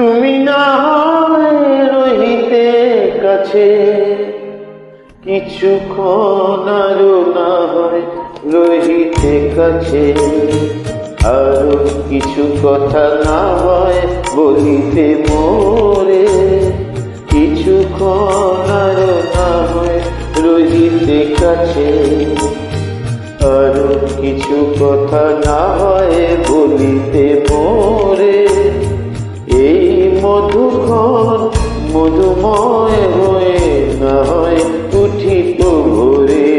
তুমি না রহিতে কাছে, কিছুক্ষণ আরো না হয় রহিতে কাছে, আরো কিছু কথা না হয় বলিতে মোরে, কিছুক্ষণ আরো না হয় রহিতে কাছে, আরো কিছু কথা না হয় বলিতে মোরে। এই মধুক্ষণ মধুময় হয়ে না হয় উঠিত ভোরে,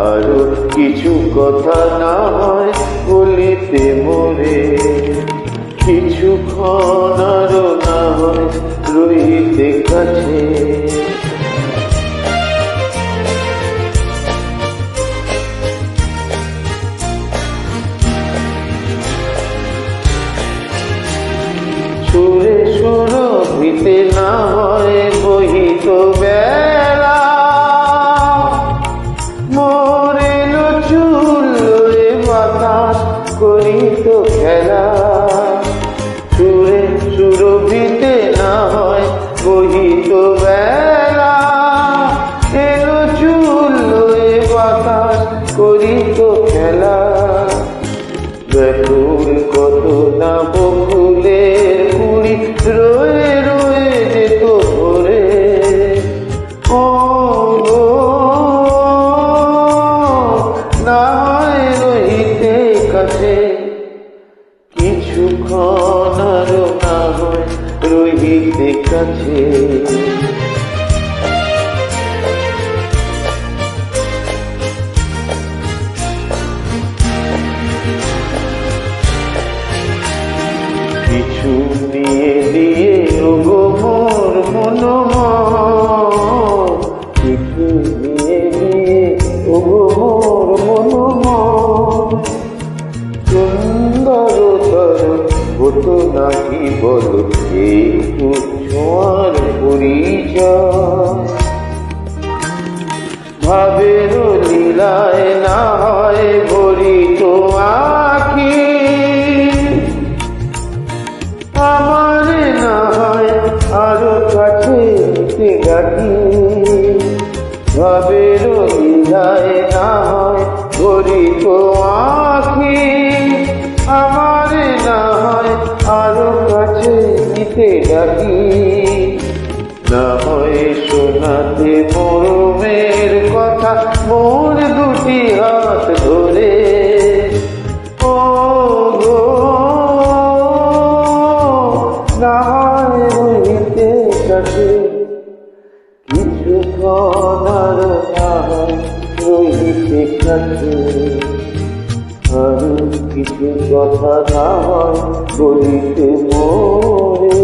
আরো কিছু কথা না হয় বলিতে মোরে, কিছুক্ষণ আরো না হয় রহিতে কাছে। সুরে সুরভিতে না হয় বহিত বেলা, মোরেল চুল বাতাস করিত খেলা। সুরে সুরভিতে না হয় বহিত বেলা, এলো চুল বাতাস করিত খেলা। ব্যাকুল কত না বকুলের কুড়ি রয়ে রয়ে যেত ভরে, ও না হয় রহিতে কাছে, কিছুক্ষণ আরো না হয় রহিতে কাছে। কিছু নিয়ে দিয়ে ওগো মোর মনোমন, কিছু নিয়ে দিয়ে ওগো মোর মনোমন, সুন্দরতর হতো নাকি বলো একটু ছোঁয়ার পরিচয়। ভাবের লীলায় না হয় ভরিত আঁখি, আমার না হয় আরো কাছে ডাকি। ভাবের লীলায় না হয় ভরিত আঁখি, আমার না হয় আরো কাছে নিতে ডাকি। না হয় শোনাতে মরমের কথা মোর দুটি হাত ধরে, ও গো না হয় রহিতে কাছে, কিছুক্ষণ আরো না হয় রহিতে কাছে, আরো কিছু কথা না হয় বলিতে মোরে।